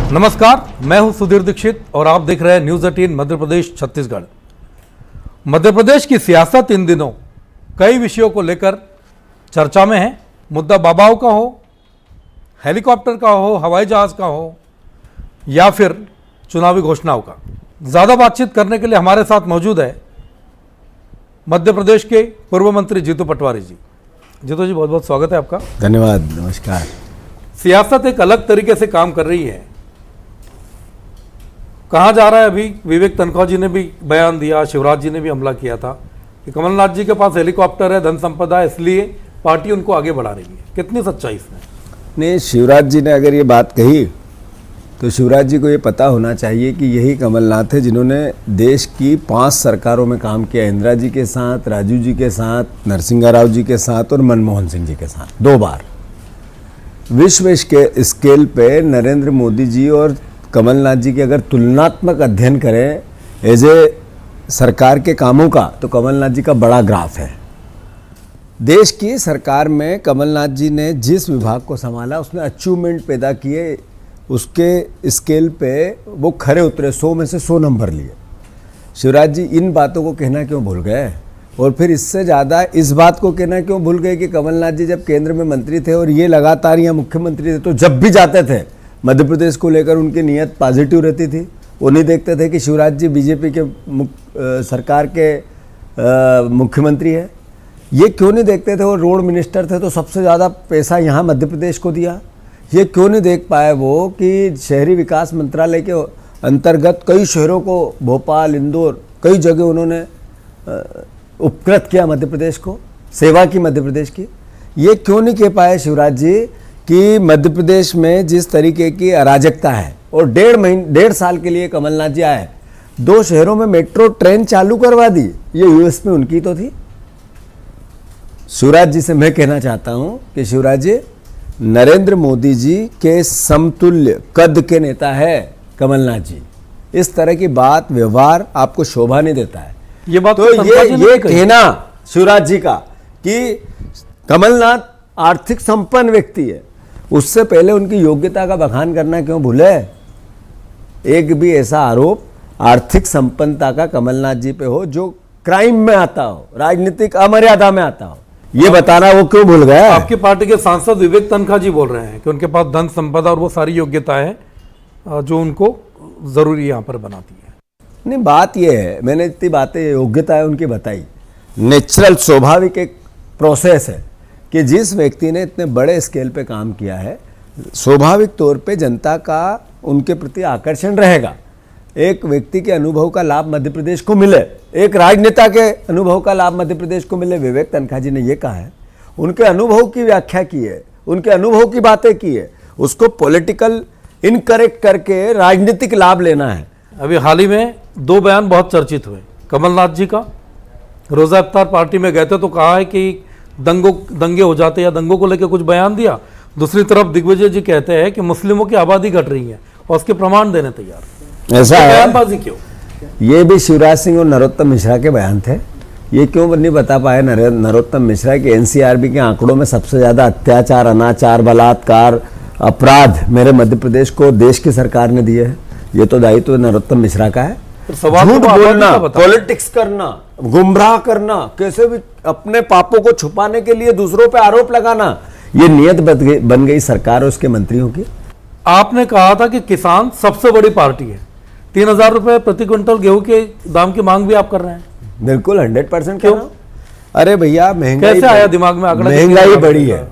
नमस्कार, मैं हूं सुधीर दीक्षित और आप देख रहे हैं न्यूज़ 18 मध्य प्रदेश छत्तीसगढ़। मध्य प्रदेश की सियासत इन दिनों कई विषयों को लेकर चर्चा में है। मुद्दा बाबाओं का हो, हेलीकॉप्टर का हो, हवाई जहाज का हो या फिर चुनावी घोषणाओं का। ज़्यादा बातचीत करने के लिए हमारे साथ मौजूद है मध्य प्रदेश के पूर्व मंत्री जीतू पटवारी जी। जीतू जी, बहुत बहुत स्वागत है आपका। धन्यवाद, नमस्कार। सियासत एक अलग तरीके से काम कर रही है। कहा जा रहा है, अभी विवेक तनखा जी ने भी बयान दिया, शिवराज जी ने भी हमला किया था कि कमलनाथ जी के पास हेलीकॉप्टर है, धन संपदा है, इसलिए पार्टी उनको आगे बढ़ा रही है। कितनी सच्चाई इसमें? नहीं, शिवराज जी ने अगर ये बात कही तो शिवराज जी को ये पता होना चाहिए कि यही कमलनाथ है जिन्होंने देश की 5 सरकारों में काम किया। इंदिरा जी के साथ, राजीव जी के साथ, नरसिंह राव जी के साथ और मनमोहन सिंह जी के साथ 2 बार। विश्व के स्केल पे नरेंद्र मोदी जी और कमलनाथ जी के अगर तुलनात्मक अध्ययन करें एज ए सरकार के कामों का, तो कमलनाथ जी का बड़ा ग्राफ है। देश की सरकार में कमलनाथ जी ने जिस विभाग को संभाला उसने अचीवमेंट पैदा किए, उसके स्केल पे वो खरे उतरे, 100 में से 100 नंबर लिए। शिवराज जी इन बातों को कहना क्यों भूल गए? और फिर इससे ज़्यादा इस बात को कहना क्यों भूल गए कि कमलनाथ जी जब केंद्र में मंत्री थे और ये लगातार यहाँ मुख्यमंत्री थे, तो जब भी जाते थे मध्य प्रदेश को लेकर उनकी नीयत पॉजिटिव रहती थी। वो नहीं देखते थे कि शिवराज जी बीजेपी के सरकार के मुख्यमंत्री है। ये क्यों नहीं देखते थे? वो रोड मिनिस्टर थे तो सबसे ज़्यादा पैसा यहाँ मध्य प्रदेश को दिया। ये क्यों नहीं देख पाए वो कि शहरी विकास मंत्रालय के अंतर्गत कई शहरों को, भोपाल, इंदौर, कई जगह उन्होंने उपकृत किया मध्य प्रदेश को, सेवा की मध्य प्रदेश की। ये क्यों नहीं कह पाए शिवराज जी कि मध्य प्रदेश में जिस तरीके की अराजकता है, और 1.5 साल के लिए कमलनाथ जी आए, 2 शहरों में मेट्रो ट्रेन चालू करवा दी। ये यूएस में उनकी तो थी। शिवराज जी से मैं कहना चाहता हूं कि शिवराज जी, नरेंद्र मोदी जी के समतुल्य कद के नेता है कमलनाथ जी। इस तरह की बात, व्यवहार आपको शोभा नहीं देता है। ये बात तो ये कहना शिवराज जी का कि कमलनाथ आर्थिक संपन्न व्यक्ति है, उससे पहले उनकी योग्यता का बखान करना क्यों भूले? एक भी ऐसा आरोप आर्थिक संपन्नता का कमलनाथ जी पे हो जो क्राइम में आता हो, राजनीतिक अमर्यादा में आता हो, ये बताना वो क्यों भूल गया? आपकी पार्टी के सांसद विवेक तनखा जी बोल रहे हैं कि उनके पास धन संपदा और वो सारी योग्यता है जो उनको जरूरी यहाँ पर बनाती है। नहीं, बात ये है, मैंने इतनी बातें योग्यता है उनकी बताई। नेचुरल, स्वाभाविक एक प्रोसेस है कि जिस व्यक्ति ने इतने बड़े स्केल पे काम किया है, स्वाभाविक तौर पे जनता का उनके प्रति आकर्षण रहेगा। एक व्यक्ति के अनुभव का लाभ मध्य प्रदेश को मिले, एक राजनेता के अनुभव का लाभ मध्य प्रदेश को मिले। विवेक तनखा जी ने ये कहा है, उनके अनुभव की व्याख्या की है, उनके अनुभव की बातें की है, उसको पॉलिटिकल इनकरेक्ट करके राजनीतिक लाभ लेना है। अभी हाल ही में 2 बयान बहुत चर्चित हुए कमलनाथ जी का। रोजा इफ्तार पार्टी में गए थे तो कहा है कि दंगे हो जाते, या दंगों को लेकर कुछ बयान दिया। दूसरी तरफ दिग्विजय जी कहते हैं कि मुस्लिमों की आबादी घट रही है और उसके प्रमाण देने तैयार। ऐसा है? बयानबाजी क्यों? ये भी शिवराज सिंह और नरोत्तम मिश्रा के बयान थे। ये क्यों नहीं बता पाए नरोत्तम मिश्रा के एनसीआरबी के आंकड़ों में सबसे ज्यादा अत्याचार, अनाचार, बलात्कार, अपराध मेरे मध्य प्रदेश को देश की सरकार ने दिए हैं? ये तो दायित्व नरोत्तम मिश्रा का है। झूठ बोलना, पॉलिटिक्स करना, गुमराह करना, कैसे भी अपने पापों को छुपाने के लिए दूसरों पे आरोप लगाना, ये नियत बन गई सरकार और उसके मंत्रियों की। आपने कहा था कि किसान सबसे बड़ी पार्टी है। 3000 रुपए प्रति क्विंटल गेहूं के दाम की मांग भी आप कर रहे हैं। बिल्कुल 100%। क्यों? अरे भैया, महंगाई कैसे आया दिमाग में आंकड़ा? महंगाई बढ़ी है,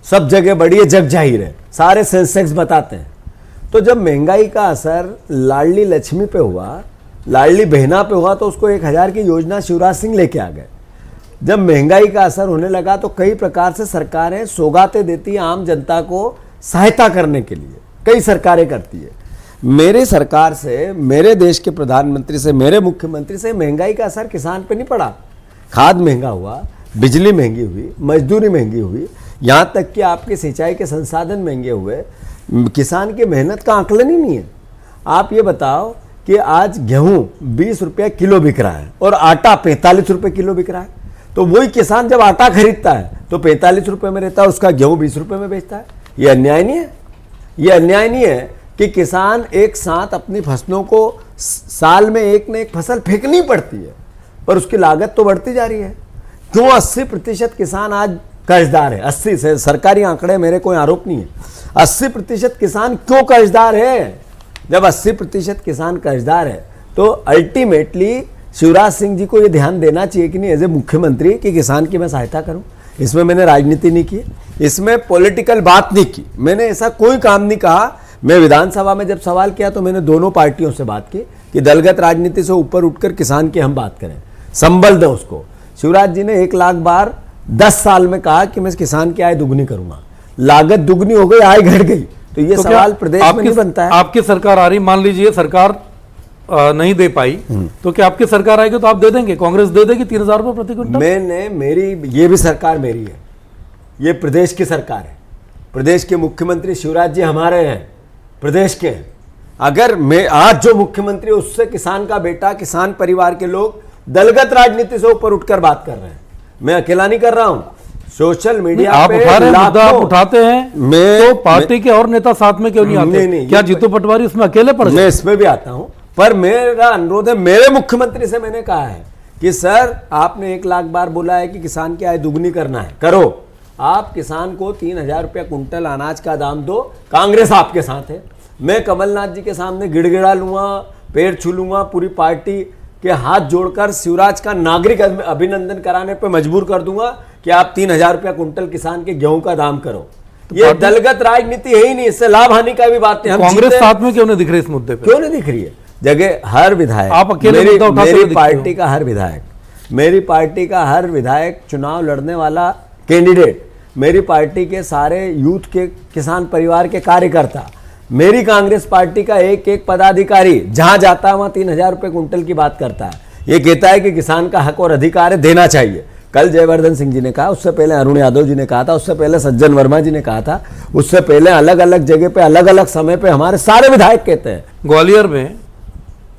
सब जगह बढ़ी है, जग जाहिर है, सारे सेंसेक्स बताते हैं। तो जब महंगाई का असर लाडली लक्ष्मी पे हुआ, लाडली बहना पे हुआ, तो उसको 1000 की योजना शिवराज सिंह लेके आ गए। जब महंगाई का असर होने लगा तो कई प्रकार से सरकारें सौगातें देती हैं आम जनता को सहायता करने के लिए, कई सरकारें करती है। मेरी सरकार से, मेरे देश के प्रधानमंत्री से, मेरे मुख्यमंत्री से महंगाई का असर किसान पे नहीं पड़ा। खाद महंगा हुआ, बिजली महंगी हुई, मजदूरी महंगी हुई, यहाँ तक कि आपके सिंचाई के संसाधन महंगे हुए। किसान की मेहनत का आकलन ही नहीं है। आप ये बताओ कि आज गेहूं 20 रुपये किलो बिक रहा है और आटा 45 रुपये किलो बिक रहा है, तो वही किसान जब आटा खरीदता है तो 45 रुपये में रहता है, उसका गेहूं 20 रुपये में बेचता है। ये अन्याय नहीं है? ये अन्याय नहीं है कि किसान एक साथ अपनी फसलों को साल में एक न एक फसल फेंकनी पड़ती है, पर उसकी लागत तो बढ़ती जा रही है। क्यों 80% किसान आज कर्जदार है? 80 से सरकारी आंकड़े, मेरे कोई आरोप नहीं है। 80% किसान क्यों कर्जदार है? जब 80% किसान कर्जदार है तो अल्टीमेटली शिवराज सिंह जी को ये ध्यान देना चाहिए कि नहीं, एज ए मुख्यमंत्री, कि किसान की मैं सहायता करूं। इसमें मैंने राजनीति नहीं की, इसमें पॉलिटिकल बात नहीं की, मैंने ऐसा कोई काम नहीं कहा। मैं विधानसभा में जब सवाल किया तो मैंने दोनों पार्टियों से बात की कि दलगत राजनीति से ऊपर उठकर किसान की हम बात करें, संबल दें उसको। शिवराज जी ने 1 लाख बार 10 साल में कहा कि मैं किसान की आय दुगनी करूंगा, लागत दुगनी हो गई, आय घट गई। तो ये सवाल प्रदेश में नहीं बनता है। आपकी सरकार आ रही, मान लीजिए सरकार नहीं दे पाई तो क्या आपकी सरकार आएगी तो आप दे देंगे? कांग्रेस दे देगी 3000 रुपए प्रति क्विंटल? ये भी सरकार मेरी है, ये प्रदेश की सरकार है। प्रदेश के मुख्यमंत्री शिवराज जी हमारे हैं, प्रदेश के हैं। अगर मैं आज जो मुख्यमंत्री, उससे किसान का बेटा, किसान परिवार के लोग दलगत राजनीति से ऊपर उठकर बात कर रहे हैं। मैं अकेला नहीं कर रहा हूं, सोशल मीडिया आप पे उठा रहे हैं, मुद्दा आप उठाते हैं, तो पार्टी के और नेता साथ में क्यों नहीं आते? नहीं, क्या जीतू पटवारी उसमें अकेले पड़ गए? मैं इसमें भी आता हूं, पर मेरा अनुरोध है, मेरे मुख्यमंत्री से मैंने कहा है कि सर आपने 1 लाख बार बोला है कि किसान की आय दुगनी करना है, करो। आप किसान को 3000 रुपया कुंटल अनाज का दाम दो, कांग्रेस आपके साथ है। मैं कमलनाथ जी के सामने गिड़गिड़ा लूंगा, पैर छू लूंगा, पूरी पार्टी के हाथ जोड़कर शिवराज का नागरिक अभिनंदन कराने पर मजबूर कर दूंगा कि आप 3000 रुपया कुंटल किसान के गेहूं का दाम करो। तो ये दलगत राजनीति है ही नहीं, इससे लाभ हानि का भी बात नहीं। कांग्रेस साथ में क्यों नहीं दिख रही इस मुद्दे पे? क्यों नहीं दिख रही है? जगह हर विधायक, आप अकेले मेरी पार्टी का हर विधायक, मेरी पार्टी का हर विधायक, चुनाव लड़ने वाला कैंडिडेट, मेरी पार्टी के सारे यूथ के, किसान परिवार के कार्यकर्ता, मेरी कांग्रेस पार्टी का एक एक पदाधिकारी जहां जाता है वहां 3000 रुपए कुंटल की बात करता है। ये कहता है कि किसान का हक और अधिकार है, देना चाहिए। कल जयवर्धन सिंह जी ने कहा, उससे पहले अरुण यादव जी ने कहा था, उससे पहले सज्जन वर्मा जी ने कहा था, उससे पहले अलग अलग जगह पे, अलग अलग समय पे हमारे सारे विधायक कहते हैं। ग्वालियर में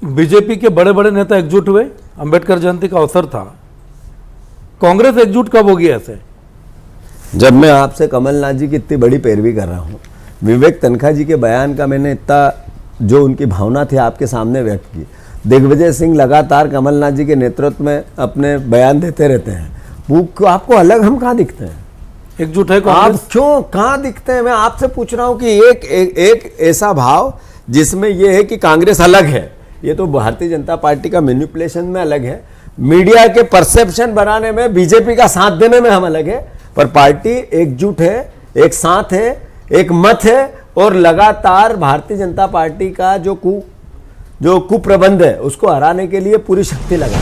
बीजेपी के बड़े बड़े नेता एकजुट हुए, अंबेडकर जयंती का अवसर था। कांग्रेस एकजुट कब होगी ऐसे? जब मैं आपसे कमलनाथ जी की इतनी बड़ी पैरवी कर रहा हूं, विवेक तनखा जी के बयान का मैंने इतना, जो उनकी भावना थी आपके सामने व्यक्त की। दिग्विजय सिंह लगातार कमलनाथ जी के नेतृत्व में अपने बयान देते रहते हैं। वो आपको अलग हम कहाँ दिखते हैं? एकजुट है आप क्यों कहाँ दिखते हैं? मैं आपसे पूछ रहा हूं कि एक ऐसा भाव जिसमें यह है कि कांग्रेस अलग है, ये तो भारतीय जनता पार्टी का मैनिपुलेशन में अलग है, मीडिया के परसेप्शन बनाने में, बीजेपी का साथ देने में हम अलग है, पर पार्टी एकजुट है, एक साथ है, एक मत है, और लगातार भारतीय जनता पार्टी का जो कुप्रबंध है उसको हराने के लिए पूरी शक्ति लगा।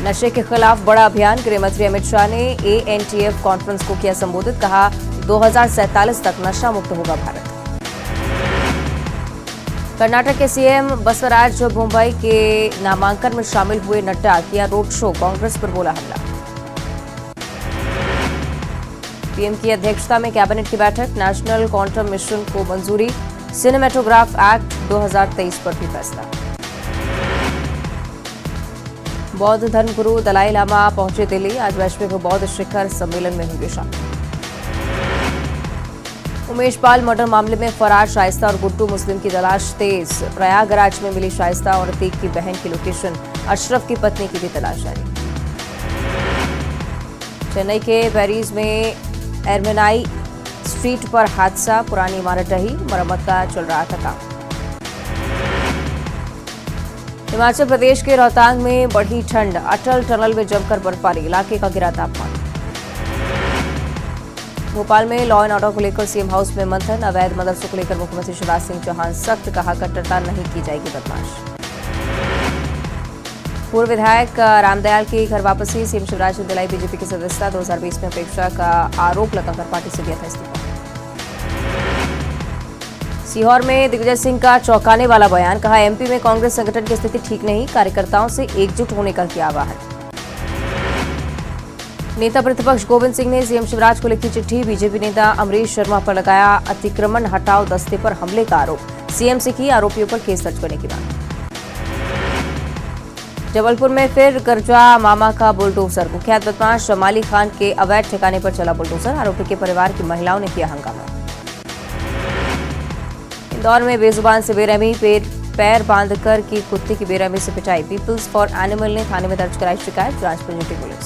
नशे के खिलाफ बड़ा अभियान, गृह मंत्री अमित शाह ने ANTF कॉन्फ्रेंस को किया संबोधित, कहा 2047 तक नशा मुक्त होगा भारत। कर्नाटक के सीएम बसवराज बोम्मई के नामांकन में शामिल हुए नड्डा, किया रोड शो, कांग्रेस पर बोला हमला। पीएम की अध्यक्षता में कैबिनेट की बैठक, नेशनल क्वांटम मिशन को मंजूरी, सिनेमेटोग्राफ एक्ट 2023 पर भी फैसला। बौद्ध धर्मगुरु दलाई लामा पहुंचे दिल्ली, आज वैश्विक बौद्ध शिखर सम्मेलन में होंगे शामिल। उमेश पाल मर्डर मामले में फरार शाइस्ता और गुड्डू मुस्लिम की तलाश तेज, प्रयागराज में मिली शाइस्ता और अतीक की बहन की लोकेशन, अशरफ की पत्नी की भी तलाश जारी। चेन्नई के पेरिस में एरमेनाई स्ट्रीट पर हादसा, पुरानी इमारत ढही, मरम्मत का चल रहा था काम। हिमाचल प्रदेश के रोहतांग में बढ़ी ठंड, अटल टनल में जमकर बर्फबारी, इलाके का गिरा तापमान। भोपाल में लॉ एंड ऑर्डर को लेकर सीएम हाउस में मंथन, अवैध मदरसों को लेकर मुख्यमंत्री शिवराज सिंह चौहान सख्त, कहा कट्टरता नहीं की जाएगी बदमाश। पूर्व विधायक रामदयाल की घर वापसी, सीएम शिवराज ने दिलाई बीजेपी की सदस्यता, 2020 में अपेक्षा का आरोप लगाकर पार्टी से दिया था इस्तीफा। सीहोर में दिग्विजय सिंह का चौंकाने वाला बयान, कहा एमपी में कांग्रेस संगठन की स्थिति ठीक नहीं, कार्यकर्ताओं से एकजुट होने का किया आह्वान। नेता प्रतिपक्ष गोविंद सिंह ने सीएम शिवराज को लिखी चिट्ठी, बीजेपी नेता अमरीश शर्मा पर लगाया अतिक्रमण हटाओ दस्ते पर हमले का आरोप, सीएम से की आरोपियों पर केस दर्ज करने की मांग। जबलपुर में फिर गरजा मामा का बुलडोजर। कुख्यात बदमाश माली खान के अवैध ठिकाने पर चला बुलडोजर। आरोपी के परिवार की महिलाओं ने किया हंगामा। इंदौर में बेजुबान से बेरहमी, पैर बांधकर की कुत्ते की बेरहमी से पिटाई। पीपल्स फॉर एनिमल ने थाने में दर्ज कराई शिकायत। जांच पर जुटी पुलिस।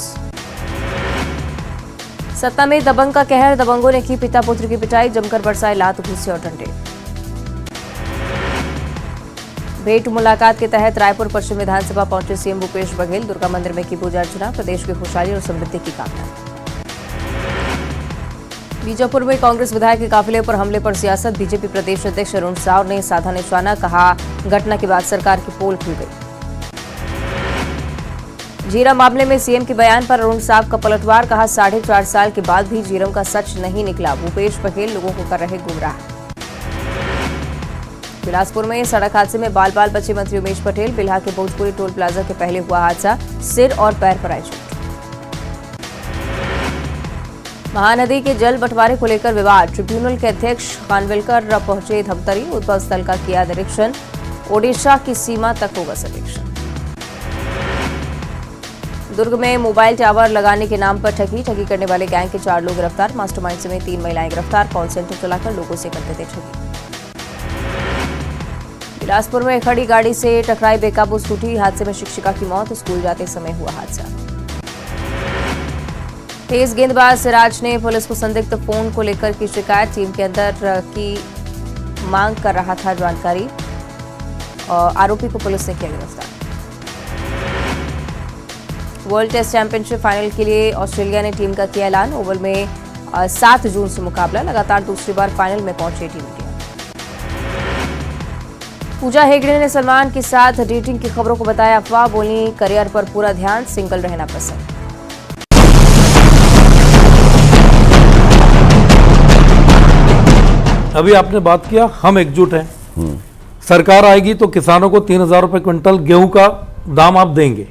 सत्ता में दबंग का कहर, दबंगों ने की पिता पुत्र की पिटाई। जमकर बरसाए लात, घूंसे और डंडे। भेंट मुलाकात के तहत रायपुर पश्चिम विधानसभा पहुंचे सीएम भूपेश बघेल। दुर्गा मंदिर में की पूजा अर्चना। प्रदेश की खुशहाली और समृद्धि की कामना। बीजापुर में कांग्रेस विधायक के काफिले पर हमले पर सियासत। बीजेपी प्रदेश अध्यक्ष अरुण साव ने साधा निशाना, कहा घटना के बाद सरकार की पोल खुल गई। झीरम मामले में सीएम के बयान पर अरुण साव का पलटवार, कहा 4.5 साल के बाद भी झीरम का सच नहीं निकला। भूपेश बघेल लोगों को कर रहे गुमराह। बिलासपुर में सड़क हादसे में बाल बाल बचे मंत्री उमेश पटेल। बिल्हा के भोजपुरी टोल प्लाजा के पहले हुआ हादसा, सिर और पैर पर आई चोट। महानदी के जल बंटवारे को लेकर विवाद। ट्रिब्यूनल के अध्यक्ष खानविलकर पहुंचे धमतरी। उद्भव स्थल का किया निरीक्षण। ओडिशा की सीमा तक होगा सर्वेक्षण। दुर्ग में मोबाइल टावर लगाने के नाम पर ठगी करने वाले गैंग के 4 लोग गिरफ्तार। मास्टरमाइंड समेत 3 महिलाएं गिरफ्तार। कॉल सेंटर चलाकर लोगों से करते थे ठगी। बिलासपुर में खड़ी गाड़ी से टकराई बेकाबू स्कूटी। हादसे में शिक्षिका की मौत। स्कूल जाते समय हुआ हादसा। तेज गेंदबाज सिराज ने पुलिस को संदिग्ध फोन को लेकर की शिकायत। टीम के अंदर की मांग कर रहा था जानकारी और आरोपी को पुलिस ने किया गिरफ्तार। वर्ल्ड टेस्ट चैंपियनशिप फाइनल के लिए ऑस्ट्रेलिया ने टीम का किया ऐलान। ओवल में 7 जून से मुकाबला। लगातार दूसरी बार फाइनल में पहुंची टीम इंडिया। पूजा हेगड़े ने सलमान के साथ डेटिंग की खबरों को बताया अफवाह। बोली करियर पर पूरा ध्यान, सिंगल रहना पसंद। अभी आपने बात किया हम एकजुट हैं। सरकार आएगी तो किसानों को 3,000 रुपए क्विंटल गेहूं का दाम आप देंगे।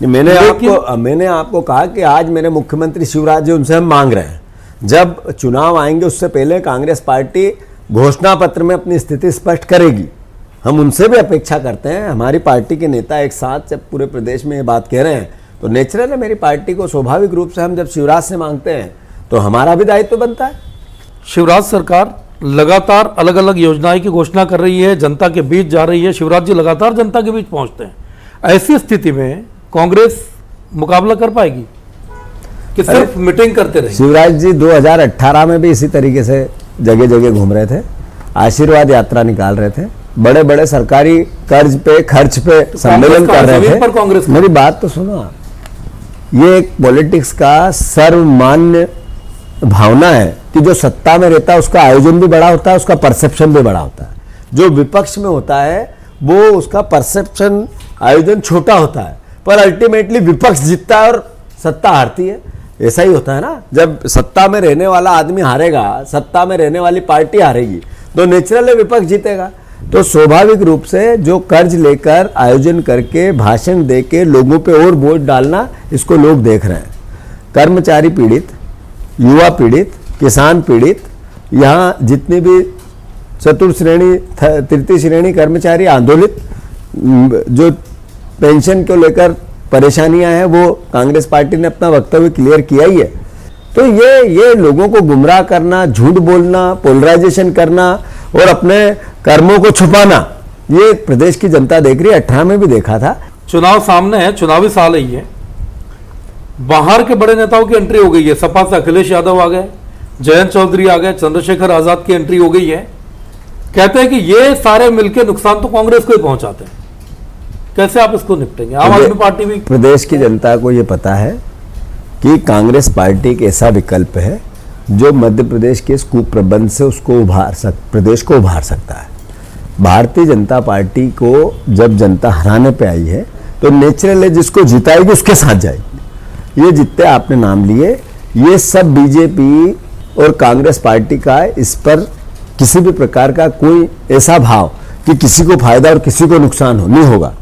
मैंने आपको कहा कि आज मेरे मुख्यमंत्री शिवराज जी, उनसे हम मांग रहे हैं, जब चुनाव आएंगे उससे पहले कांग्रेस पार्टी घोषणा पत्र में अपनी स्थिति स्पष्ट करेगी। हम उनसे भी अपेक्षा करते हैं। हमारी पार्टी के नेता एक साथ जब पूरे प्रदेश में ये बात कह रहे हैं तो नेचुरल है मेरी पार्टी को, स्वाभाविक रूप से हम जब शिवराज से मांगते हैं तो हमारा भी दायित्व बनता है। शिवराज सरकार लगातार अलग अलग योजनाएं की घोषणा कर रही है, जनता के बीच जा रही है। शिवराज जी लगातार जनता के बीच पहुंचते हैं। ऐसी स्थिति में कांग्रेस मुकाबला कर पाएगी कि सिर्फ मीटिंग करते रहे? शिवराज जी 2018 में भी इसी तरीके से जगह जगह घूम रहे थे, आशीर्वाद यात्रा निकाल रहे थे, बड़े बड़े सरकारी कर्ज पे खर्च पे सम्मेलन कर रहे थे। कांग्रेस मेरी बात तो सुनो आप, ये एक पॉलिटिक्स का सर्वमान्य भावना है कि जो सत्ता में रहता है उसका आयोजन भी बड़ा होता है, उसका परसेप्शन भी बड़ा होता है। जो विपक्ष में होता है वो उसका परसेप्शन आयोजन छोटा होता है, पर अल्टीमेटली विपक्ष जीतता है और सत्ता हारती है। ऐसा ही होता है ना, जब सत्ता में रहने वाला आदमी हारेगा, सत्ता में रहने वाली पार्टी हारेगी तो नेचुरल विपक्ष जीतेगा। तो स्वाभाविक रूप से जो कर्ज लेकर आयोजन करके भाषण देके लोगों पे और बोझ डालना, इसको लोग देख रहे हैं। कर्मचारी पीड़ित, युवा पीड़ित, किसान पीड़ित, यहाँ जितने भी चतुर्थ श्रेणी तृतीय श्रेणी कर्मचारी आंदोलित जो पेंशन को लेकर परेशानियां हैं, वो कांग्रेस पार्टी ने अपना वक्तव्य क्लियर किया ही है। तो ये लोगों को गुमराह करना, झूठ बोलना, पोलराइजेशन करना और अपने कर्मों को छुपाना, ये प्रदेश की जनता देख रही है। 18 में भी देखा था। चुनाव सामने है, चुनावी साल ही है। बाहर के बड़े नेताओं की एंट्री हो गई है। सपा से अखिलेश यादव आ गए, जयंत चौधरी आ गए, चंद्रशेखर आजाद की एंट्री हो गई है। कहते हैं कि ये सारे मिलकर नुकसान तो कांग्रेस को ही पहुंचाते हैं। कैसे आप इसको निपटेंगे? आम आदमी पार्टी भी, प्रदेश की जनता को ये पता है कि कांग्रेस पार्टी एक ऐसा विकल्प है जो मध्य प्रदेश के इस कुप्रबंध से उसको प्रदेश को उभार सकता है। भारतीय जनता पार्टी को जब जनता हराने पे आई है तो नेचुरल है, जिसको जिताएगी उसके साथ जाएगी। ये जितने आपने नाम लिए, ये सब बीजेपी और कांग्रेस पार्टी का इस पर किसी भी प्रकार का कोई ऐसा भाव कि किसी को फायदा और किसी को नुकसान नहीं होगा।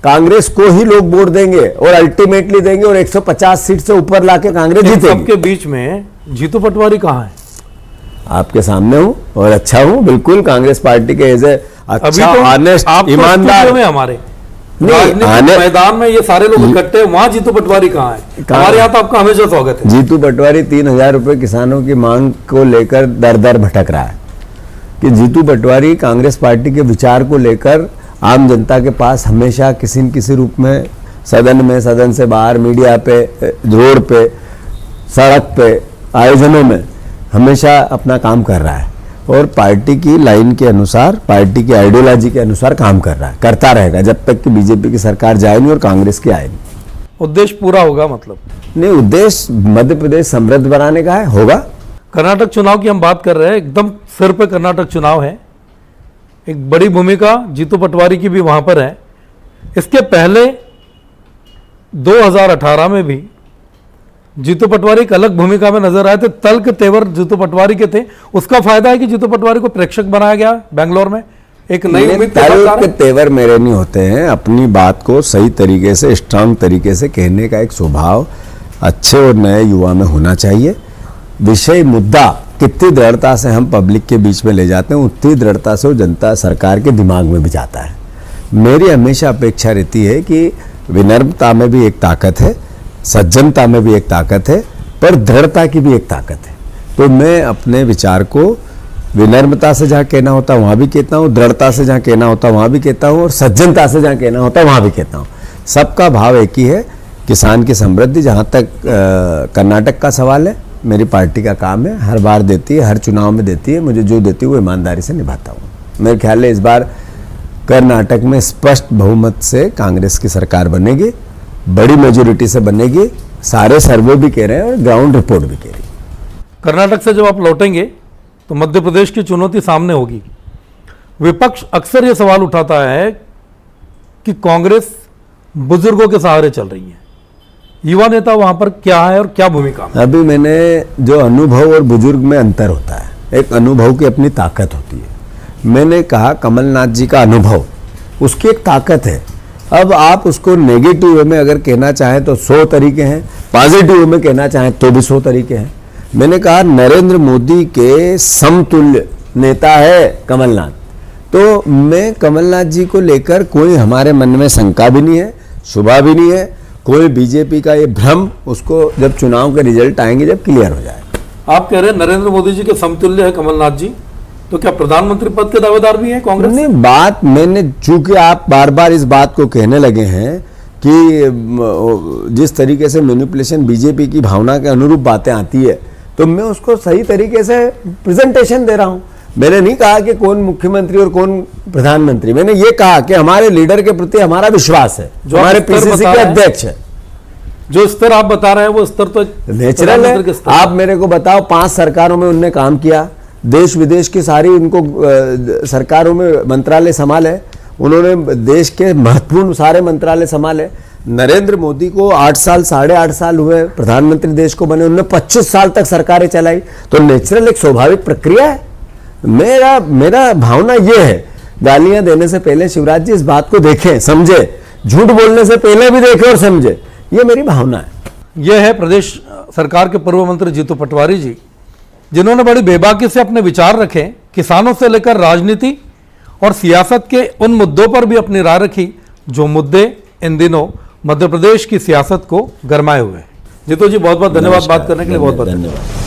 कांग्रेस को ही लोग वोट देंगे और अल्टीमेटली देंगे और 150 सीट से ऊपर लाके कांग्रेस जीतेगी। सबके बीच में जीतू पटवारी कहाँ है? आपके सामने हूं और अच्छा हूं, बिल्कुल कांग्रेस पार्टी के एज ए अच्छा, ऑनेस्ट, ईमानदार में हमारे राजनीतिक मैदान में ये सारे लोग इकट्ठे हैं, वहां जीतू पटवारी कहाँ है? हमारे यहाँ तो आपका हमेशा स्वागत है। जीतू पटवारी 3,000 रुपए किसानों की मांग को लेकर दर दर भटक रहा है कि जीतू पटवारी कांग्रेस पार्टी के विचार को लेकर आम जनता के पास हमेशा किसी न किसी रूप में सदन से बाहर, मीडिया पे, रोड पे, सड़क पे, आयोजनों में हमेशा अपना काम कर रहा है और पार्टी की लाइन के अनुसार, पार्टी की आइडियोलॉजी के अनुसार काम कर रहा है, करता रहेगा जब तक कि बीजेपी की सरकार जाए नहीं और कांग्रेस की आए नहीं। उद्देश्य पूरा होगा मतलब? नहीं, उद्देश्य मध्य प्रदेश समृद्ध बनाने का है, होगा। कर्नाटक चुनाव की हम बात कर रहे हैं, एकदम सिर पे कर्नाटक चुनाव है, एक बड़ी भूमिका जीतू पटवारी की भी वहां पर है। इसके पहले 2018 में भी जीतू पटवारी एक अलग भूमिका में नजर आए थे, तल्ख तेवर जीतू पटवारी के थे। उसका फायदा है कि जीतू पटवारी को प्रेक्षक बनाया गया बेंगलोर में, एक नई उम्मीद के तेवर मेरे नहीं होते हैं। अपनी बात को सही तरीके से, स्ट्रांग तरीके से कहने का एक स्वभाव अच्छे और नए युवा में होना चाहिए। विषय मुद्दा कितनी दृढ़ता से हम पब्लिक के बीच में ले जाते हैं, उतनी दृढ़ता से वो जनता सरकार के दिमाग में भी जाता है। मेरी हमेशा अपेक्षा रहती है कि विनम्रता में भी एक ताकत है, सज्जनता में भी एक ताकत है, पर दृढ़ता की भी एक ताकत है। तो मैं अपने विचार को विनम्रता से जहाँ कहना होता वहाँ भी कहता हूँ, दृढ़ता से जहाँ कहना होता वहाँ भी कहता हूँ, और सज्जनता से जहाँ कहना होता वहाँ भी कहता हूँ। सबका भाव एक ही है, किसान की समृद्धि। जहाँ तक कर्नाटक का सवाल है, मेरी पार्टी का काम है, हर बार देती है, हर चुनाव में देती है, मुझे जो देती है वो ईमानदारी से निभाता हूँ। मेरे ख्याल है इस बार कर्नाटक में स्पष्ट बहुमत से कांग्रेस की सरकार बनेगी, बड़ी मेजोरिटी से बनेगी, सारे सर्वे भी कह रहे हैं और ग्राउंड रिपोर्ट भी कह रही है। कर्नाटक से जब आप लौटेंगे तो मध्य प्रदेश की चुनौती सामने होगी। विपक्ष अक्सर ये सवाल उठाता है कि कांग्रेस बुजुर्गों के सहारे चल रही है, युवा नेता वहां पर क्या है और क्या भूमिका? अभी मैंने जो अनुभव और बुजुर्ग में अंतर होता है, एक अनुभव की अपनी ताकत होती है। मैंने कहा कमलनाथ जी का अनुभव, उसकी एक ताकत है। अब आप उसको नेगेटिव वे में अगर कहना चाहें तो 100 तरीके हैं, पॉजिटिव वे में कहना चाहें तो भी 100 तरीके हैं। मैंने कहा नरेंद्र मोदी के समतुल्य नेता है कमलनाथ। तो मैं कमलनाथ जी को लेकर कोई हमारे मन में शंका भी नहीं है, शुभा भी नहीं है, कोई बीजेपी का ये भ्रम, उसको जब चुनाव के रिजल्ट आएंगे जब क्लियर हो जाए। आप कह रहे हैं नरेंद्र मोदी जी के समतुल्य है कमलनाथ जी, तो क्या प्रधानमंत्री पद के दावेदार भी हैं कांग्रेस? नहीं, बात मैंने, चूंकि आप बार बार इस बात को कहने लगे हैं कि जिस तरीके से मैनिपुलेशन बीजेपी की भावना के अनुरूप बातें आती है, तो मैं उसको सही तरीके से प्रेजेंटेशन दे रहा हूं। मैंने नहीं कहा कि कौन मुख्यमंत्री और कौन प्रधानमंत्री, मैंने ये कहा कि हमारे लीडर के प्रति हमारा विश्वास है, जो हमारे पीसीसी के अध्यक्ष है। जो स्तर आप बता रहे हैं वो स्तर तो नेचुरल है। आप मेरे को बताओ, 5 सरकारों में उनने काम किया, देश विदेश की सारी उनको सरकारों में मंत्रालय संभाले, उन्होंने देश के महत्वपूर्ण सारे मंत्रालय संभाले। नरेंद्र मोदी को 8 साल 8.5 साल हुए प्रधानमंत्री देश को बने, उन्होंने 25 साल तक सरकारें चलाई। तो नेचुरल एक स्वाभाविक प्रक्रिया है। मेरा भावना ये है, गालियां देने से पहले शिवराज जी इस बात को देखें, समझे, झूठ बोलने से पहले भी देखें और समझे, ये मेरी भावना है। यह है प्रदेश सरकार के पूर्व मंत्री जीतू पटवारी जी, जिन्होंने बड़ी बेबाकी से अपने विचार रखे, किसानों से लेकर राजनीति और सियासत के उन मुद्दों पर भी अपनी राय रखी जो मुद्दे इन दिनों मध्य प्रदेश की सियासत को गरमाए हुए हैं। जीतू जी बहुत बहुत धन्यवाद बात करने के लिए, बहुत बहुत धन्यवाद।